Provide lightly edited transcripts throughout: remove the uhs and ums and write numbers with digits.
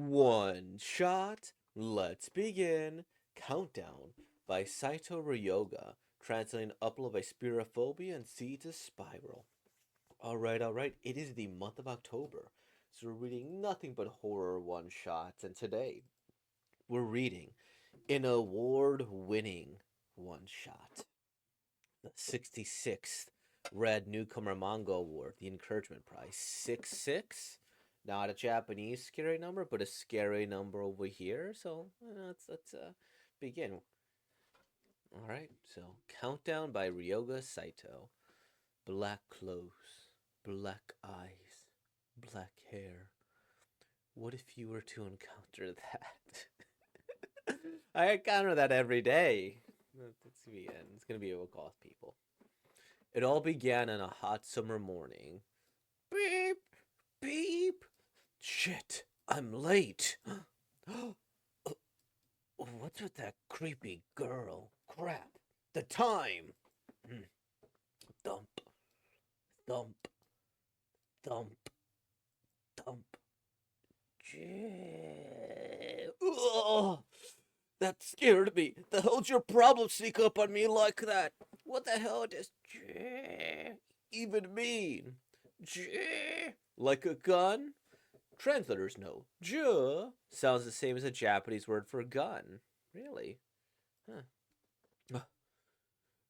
One shot. Let's begin. Countdown by Saito Ryoga, translating Upload by Spirophobia and Seed to Spiral. Alright. It is the month of October, so we're reading nothing but horror one shots, and today we're reading an award winning one shot. The 66th Red Newcomer Manga Award, the Encouragement Prize. 66? Not a Japanese scary number, but a scary number over here. So let's begin. All right. So Countdown by Ryoga Saito. Black clothes, black eyes, black hair. What if you were to encounter that? I encounter that every day. It's gonna be what calls people. It all began on a hot summer morning. Beep, beep. Shit, I'm late. What's with that creepy girl? Crap. The time. Thump, thump, thump, thump. Ugh, that scared me. The hell's your problem sneak up on me like that? What the hell does even mean? Like a gun? Translators know. Sounds the same as a Japanese word for gun. Really? Huh.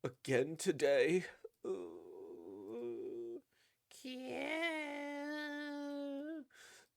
Again today?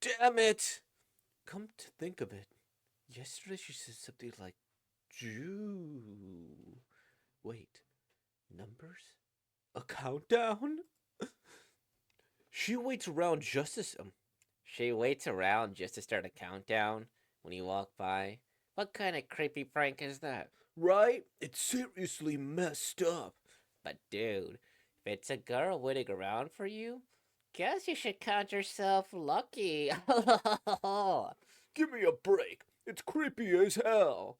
Damn it! Come to think of it, yesterday she said something like Jew. Wait, numbers? A countdown? She waits around just to She waits around just to start a countdown when you walk by. What kind of creepy prank is that? Right? It's seriously messed up. But dude, if it's a girl waiting around for you, guess you should count yourself lucky. Give me a break. It's creepy as hell.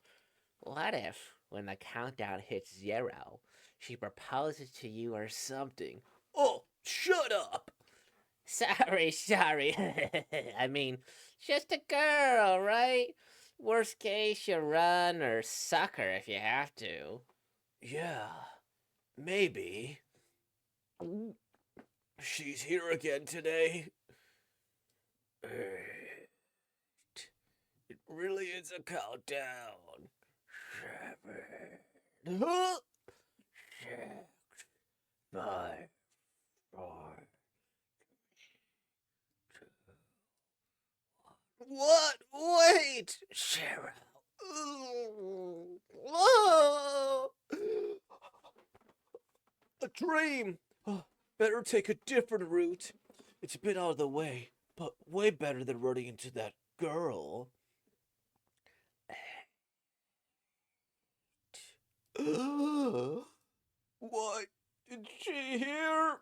What if, when the countdown hits 0, she proposes to you or something? Oh, shut up! Sorry. I mean, just a girl, right? Worst case, you run or suck her if you have to. Yeah, maybe. She's here again today. It really is a countdown. 7, 6, 5, 4. What? Wait! Cheryl. A dream! Better take a different route. It's a bit out of the way, but way better than running into that girl. What? Did she hear?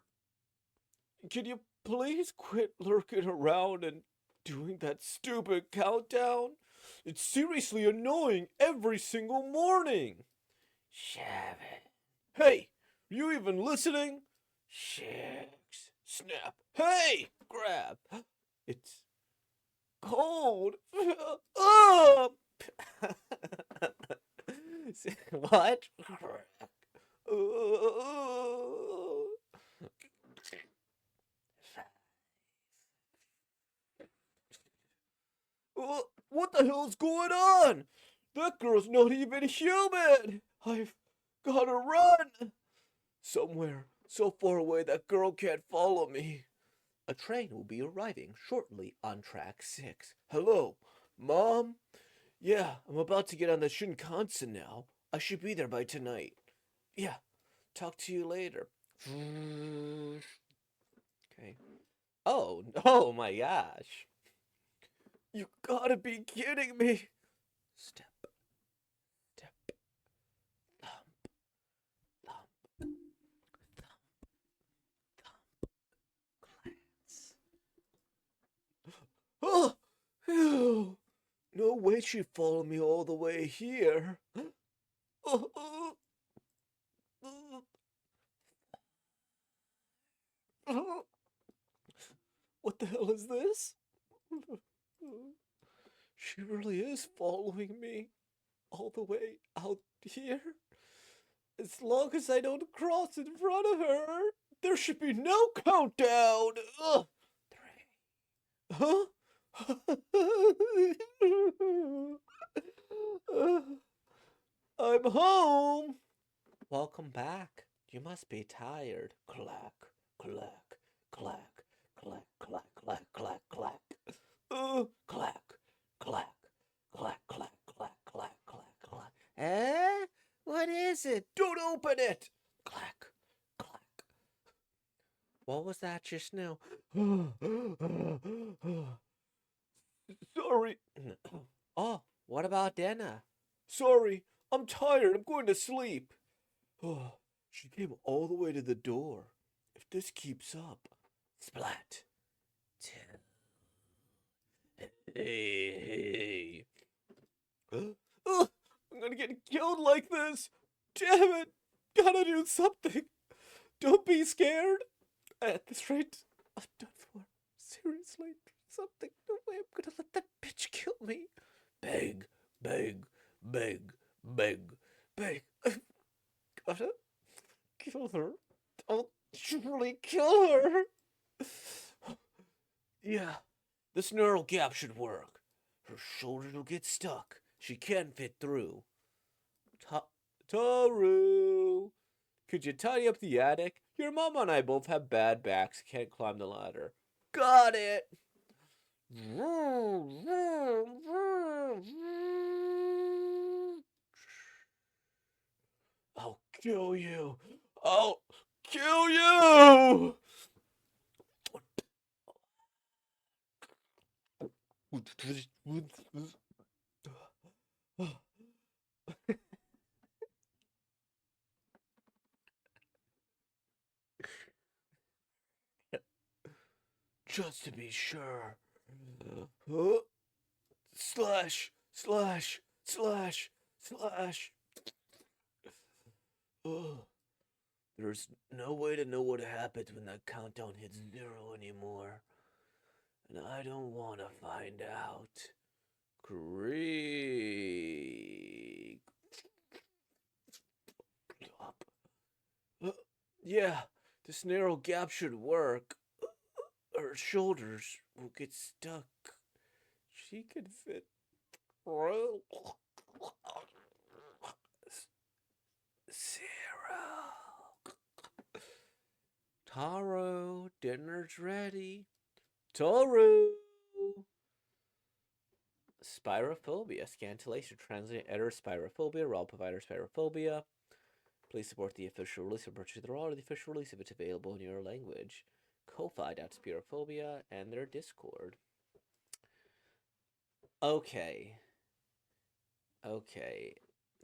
Can you please quit lurking around and doing that stupid countdown? It's seriously annoying every single morning. 7. Hey, are you even listening? 6. Snap. Hey, grab. It's cold. Oh! What? What the hell's going on? That girl's not even human. I've gotta run. Somewhere so far away that girl can't follow me. A train will be arriving shortly on track 6. Hello, Mom? Yeah, I'm about to get on the Shinkansen now. I should be there by tonight. Yeah, talk to you later. Okay. Oh my gosh. You gotta be kidding me. Step, step, thump, thump, thump, glance. Oh, ew. No way she'd follow me all the way here. What the hell is this? She really is following me all the way out here. As long as I don't cross in front of her, there should be no countdown. Ugh. 3. Huh? I'm home. Welcome back. You must be tired. Clack, clack, clack, clack, clack, clack, clack, clack. Clack, clack, clack, clack, clack, clack, clack, clack. Eh? What is it? Don't open it! Clack, clack. What was that just now? Sorry. Oh, what about dinner? Sorry, I'm tired. I'm going to sleep. Oh, she came all the way to the door. If this keeps up. Splat. Hey. Oh, I'm gonna get killed like this. Damn it. Gotta do something. Don't be scared. At this rate, I'm done for. Seriously, something. No way I'm gonna let that bitch kill me. Beg, beg, beg, beg, beg. I've gotta kill her. I'll surely kill her. Yeah, this neural gap should work. Her shoulders will get stuck. She can't fit through. Taru, could you tidy up the attic? Your mom and I both have bad backs. Can't climb the ladder. Got it. I'll kill you. I'll kill you. Just to be sure. Slash, slash, slash, slash. There's no way to know what happens when that countdown hits 0 anymore. And I don't want to find out. Creak. Yeah, this narrow gap should work. Her shoulders will get stuck. She can fit through. Zero. Taro, dinner's ready. Toru. Spirophobia. Scantillation. Translate editor spirophobia. Raw provider spirophobia. Please support the official release or purchase the raw or the official release if it's available in your language. Ko-fi.spirophobia and their Discord. Okay.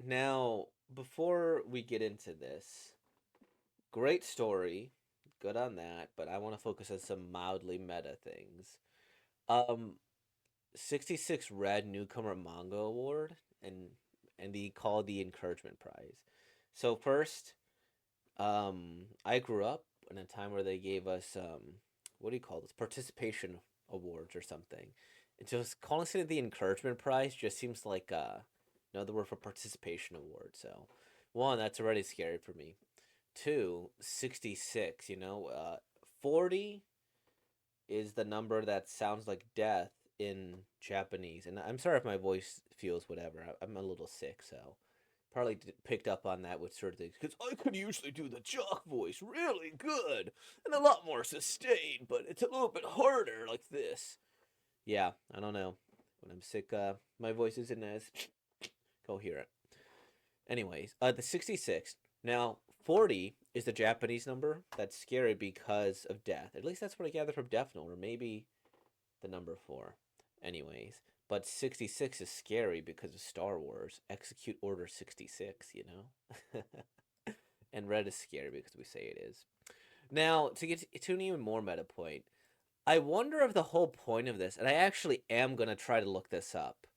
Now, before we get into this, great story. Good on that, but I want to focus on some mildly meta things. Um, 66 Red Newcomer Manga Award and the called the Encouragement Prize. So first, I grew up in a time where they gave us what do you call this? Participation awards or something. And just calling it the Encouragement Prize just seems like another word for participation award. So, one, that's already scary for me. Two, 66, 40 is the number that sounds like death in Japanese. And I'm sorry if my voice feels whatever. I'm a little sick, so probably picked up on that with certain things. Because I could usually do the jock voice really good and a lot more sustained, but it's a little bit harder like this. Yeah, I don't know. When I'm sick, my voice isn't as coherent. Anyways, the 66. Now, 40 is the Japanese number. That's scary because of death. At least that's what I gather from Death Note, or maybe the number 4. Anyways, but 66 is scary because of Star Wars. Execute Order 66, And red is scary because we say it is. Now, to get to an even more meta point, I wonder if the whole point of this, and I actually am going to try to look this up,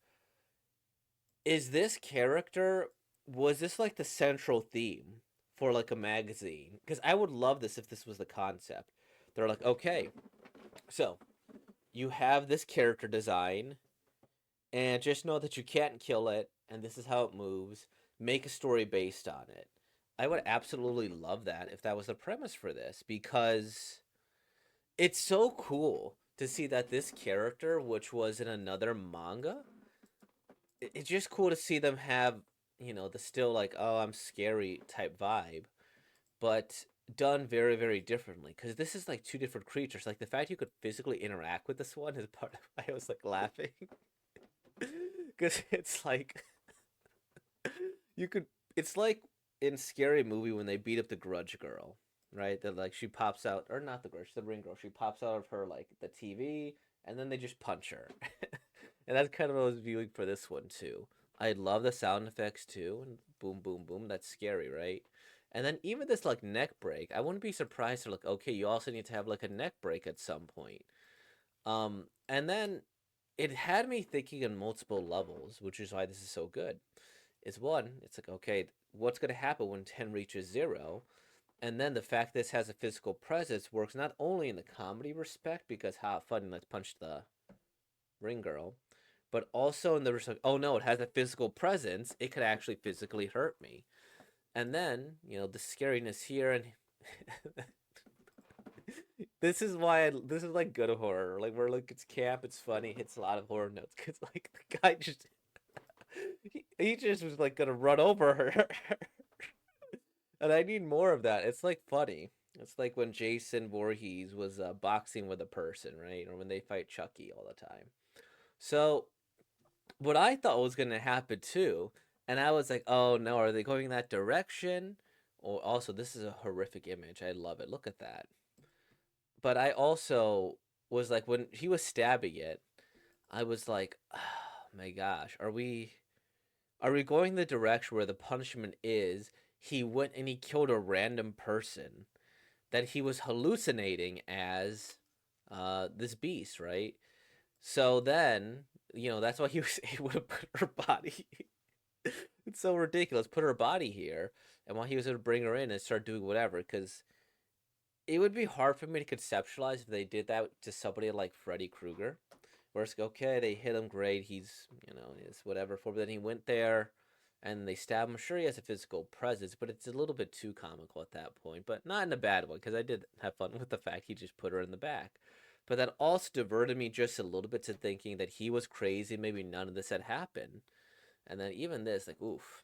is this character, was this like the central theme for like a magazine? Because I would love this if this was the concept. They're like, okay, so you have this character design, and just know that you can't kill it, and this is how it moves. Make a story based on it. I would absolutely love that if that was the premise for this, because it's so cool to see that this character, which was in another manga, it's just cool to see them have, the still like, oh, I'm scary type vibe, but done very, very differently. Because this is like two different creatures. Like the fact you could physically interact with this one is part of why I was like laughing. Because it's like, you could, it's like in Scary Movie when they beat up the Grudge Girl, right? That like she pops out, or not the Grudge, the Ring Girl. She pops out of her like the TV, and then they just punch her. And that's kind of what I was viewing for this one too. I love the sound effects too, and boom, boom, boom. That's scary, right? And then even this like neck break, I wouldn't be surprised to like, okay, you also need to have like a neck break at some point. And then it had me thinking on multiple levels, which is why this is so good. Is one, it's like, okay, what's going to happen when 10 reaches zero? And then the fact this has a physical presence works not only in the comedy respect, because how funny, let's punch the ring girl, but also in the respect, oh no, it has a physical presence, it could actually physically hurt me. And then, the scariness here, and this is why this is like good horror. Like, where like it's camp, it's funny, hits a lot of horror notes, because like the guy just he just was like gonna run over her. And I need more of that. It's like funny. It's like when Jason Voorhees was boxing with a person, right? Or when they fight Chucky all the time. So what I thought was gonna happen too, and I was like, oh no, are they going that direction? Or also, this is a horrific image. I love it. Look at that. But I also was like, when he was stabbing it, I was like, oh my gosh, are we going the direction where the punishment is he went and he killed a random person that he was hallucinating as this beast, right? So then, that's why he was able to put her body. It's so ridiculous. Put her body here, and while he was able to bring her in and start doing whatever, because it would be hard for me to conceptualize if they did that to somebody like Freddy Krueger. Where it's like, okay, they hit him, great, he's whatever for. But then he went there, and they stab him. Sure, he has a physical presence, but it's a little bit too comical at that point. But not in a bad one, because I did have fun with the fact he just put her in the back. But that also diverted me just a little bit to thinking that he was crazy. Maybe none of this had happened. And then even this, like, oof.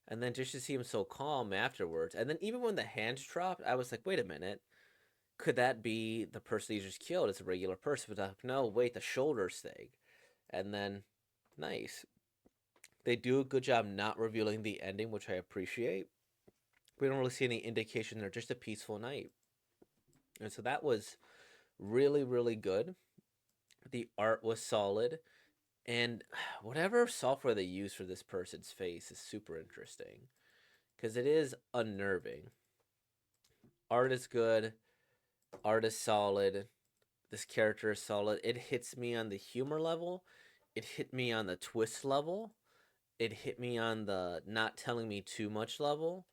And then just to see him so calm afterwards. And then even when the hands dropped, I was like, wait a minute. Could that be the person he just killed? It's a regular person. But like, no, wait, the shoulders thing. And then, nice. They do a good job not revealing the ending, which I appreciate. We don't really see any indication they're just a peaceful night. And so that was really, really good. The art was solid. And whatever software they use for this person's face is super interesting because it is unnerving. Art is good, art is solid, this character is solid. It hits me on the humor level, it hit me on the twist level, it hit me on the not telling me too much level.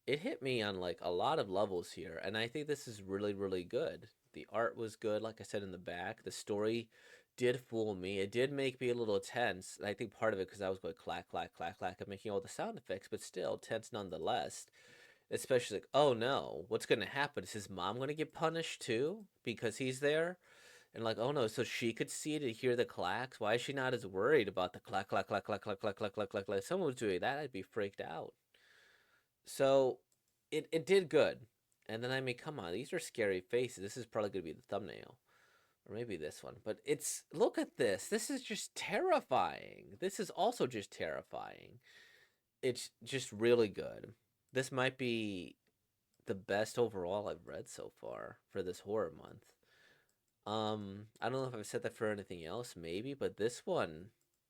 It hit me on like a lot of levels here, and I think this is really, really good. The art was good, like I said in the back. The story did fool me. It did make me a little tense. And I think part of it because I was going clack, clack, clack, clack, and making all the sound effects, but still tense nonetheless. Especially like, oh no, what's gonna happen? Is his mom gonna get punished too because he's there? And like, oh no, so she could see it and hear the clacks. Why is she not as worried about the clack, clack, clack, clack, clack, clack, clack, clack, clack, clack? If someone was doing that, I'd be freaked out. So it did good. And then I mean, come on, these are scary faces. This is probably gonna be the thumbnail. Or maybe this one. But it's look at this. This is just terrifying. This is also just terrifying. It's just really good. This might be the best overall I've read so far for this horror month. I don't know if I've said that for anything else, maybe, but this one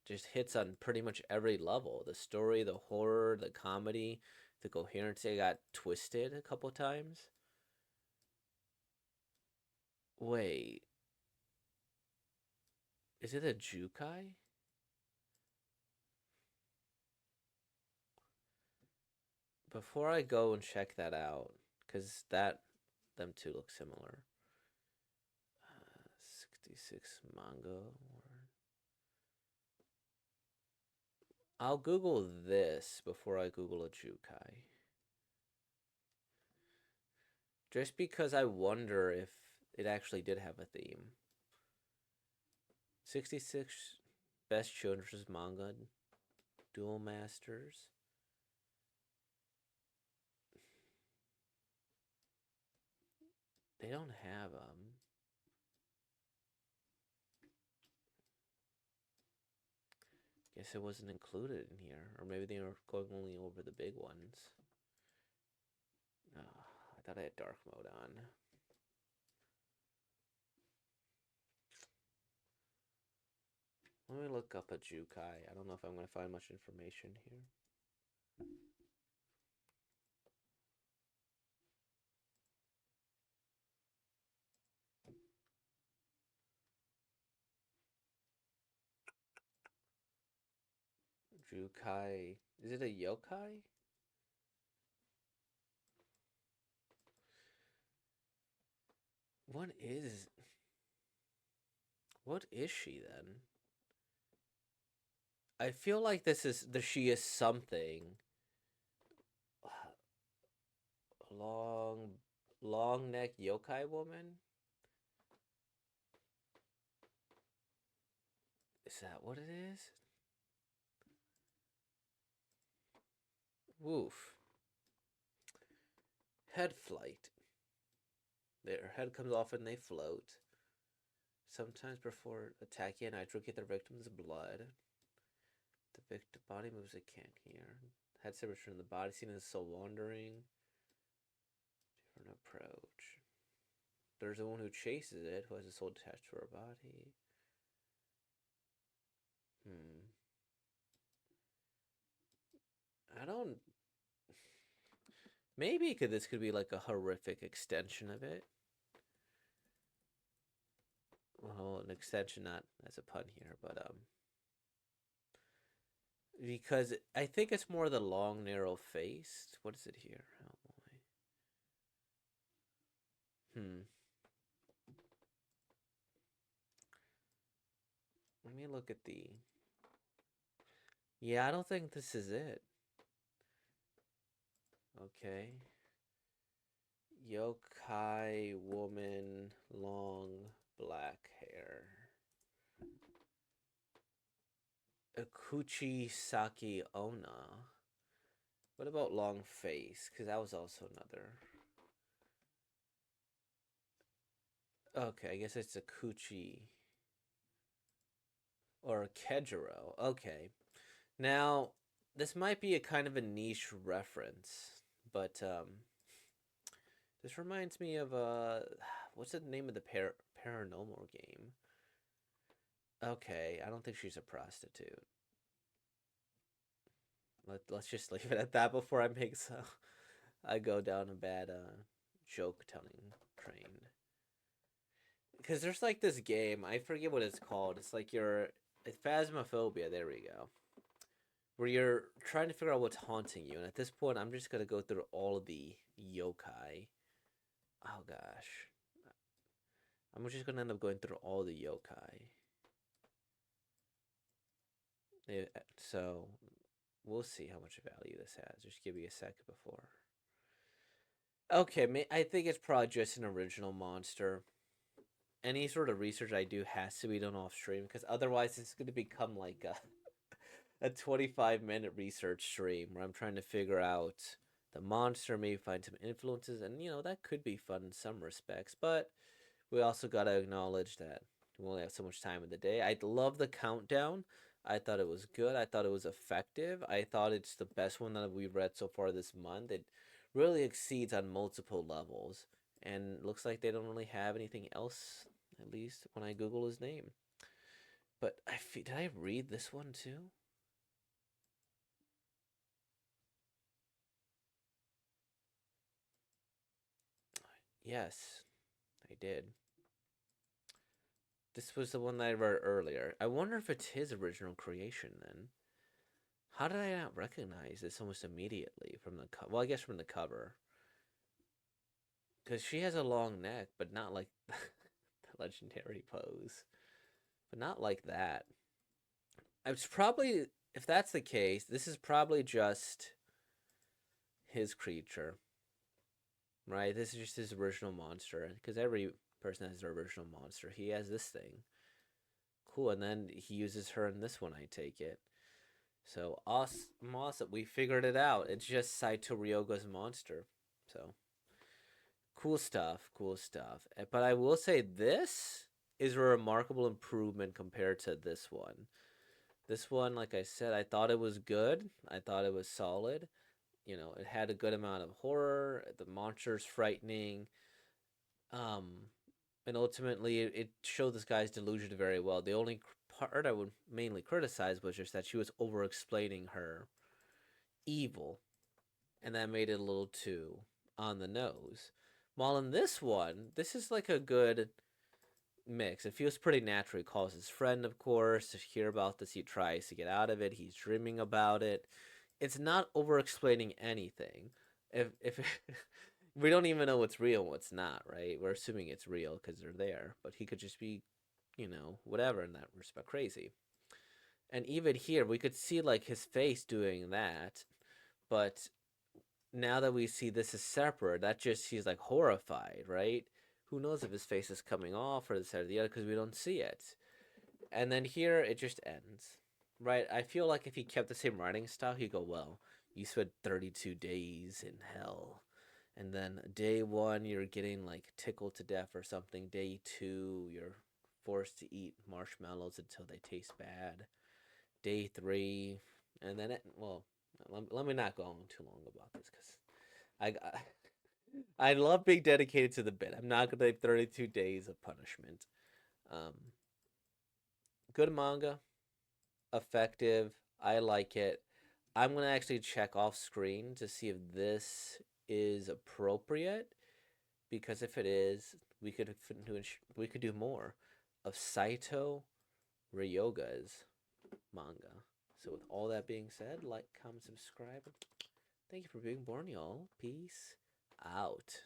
just hits on pretty much every level. The story, the horror, the comedy, the coherency got twisted a couple times. Wait, is it a Jukai? Before I go and check that out, because them two look similar. 66 manga. I'll Google this before I Google a Jukai. Just because I wonder if it actually did have a theme. 66 best children's manga duel masters. They don't have Guess it wasn't included in here, or maybe they were going only over the big ones. Oh, I thought I had dark mode on. Let me look up a Jukai. I don't know if I'm going to find much information here. Jukai. Is it a yokai? What is. What is she then? I feel like she is something. Long. Long neck yokai woman? Is that what it is? Woof. Head flight. Their head comes off and they float. Sometimes before attacking, I drink their victim's blood. The victim body moves it can't hear. Head separation from the body, seen as soul wandering. Different approach. There's the one who chases it, who has a soul attached to her body. I don't. Maybe this could be like a horrific extension of it. Well, an extension, not as a pun here, but because I think it's more the long, narrow faced. What is it here? Oh boy. Let me look at the. Yeah, I don't think this is it. Okay. Yokai woman, long black hair. Akuchi Saki Ona. What about long face? Because that was also another. Okay, I guess it's Akuchi. Or Kejiro. Okay. Now, this might be a kind of a niche reference, but this reminds me of what's the name of the paranormal game? Okay, I don't think she's a prostitute. Let's just leave it at that before I make I go down a bad joke telling train. Because there's like this game, I forget what it's called. It's like it's Phasmophobia. There we go. Where you're trying to figure out what's haunting you, and at this point, I'm just gonna go through all of the yokai. Oh gosh, I'm just gonna end up going through all the yokai. So we'll see how much value this has. Just give me a second before. Okay, I think it's probably just an original monster. Any sort of research I do has to be done off stream because otherwise it's going to become like a 25-minute research stream where I'm trying to figure out the monster, maybe find some influences, and that could be fun in some respects, but we also got to acknowledge that we only have so much time in the day. I love the countdown. I thought it was good. I thought it was effective. I thought it's the best one that we've read so far this month. It really exceeds on multiple levels, and looks like they don't really have anything else, at least when I Google his name. But did I read this one too? Yes, I did. This was the one that I read earlier. I wonder if it's his original creation then. How did I not recognize this almost immediately from the cover? Well, I guess from the cover. Because she has a long neck, but not like the legendary pose. But not like that. It's probably if that's the case, this is probably just his creature, right? This is just his original monster, because every person has their original monster. He has this thing. Cool, and then he uses her in this one, I take it. So, awesome. We figured it out. It's just Saito Ryoga's monster. So, cool stuff, cool stuff. But I will say this is a remarkable improvement compared to this one. This one, like I said, I thought it was good. I thought it was solid. You know, it had a good amount of horror. The monster's frightening. Um, and ultimately, it showed this guy's delusion very well. The only part I would mainly criticize was just that she was over explaining her evil, and that made it a little too on the nose. While in this one, this is like a good mix. It feels pretty natural. He calls his friend, of course, to hear about this. He tries to get out of it. He's dreaming about it. It's not over explaining anything. If we don't even know what's real and what's not, right? We're assuming it's real because they're there, but he could just be, whatever in that respect, crazy. And even here, we could see like his face doing that, but now that we see this is separate, that just he's like horrified, right? Who knows if his face is coming off or this or the other because we don't see it. And then here it just ends, right? I feel like if he kept the same writing style, he'd go, well, you spent 32 days in hell. And then day one, you're getting like tickled to death or something. Day two, you're forced to eat marshmallows until they taste bad. Day three, and then let me not go on too long about this because I love being dedicated to the bit. I'm not gonna take 32 days of punishment. Um, Good manga, effective. I like it. I'm gonna actually check off screen to see if this is appropriate because if it is, we could do more of Saito Ryoga's manga. So with all that being said, like, comment, subscribe. Thank you for being born, y'all. Peace out.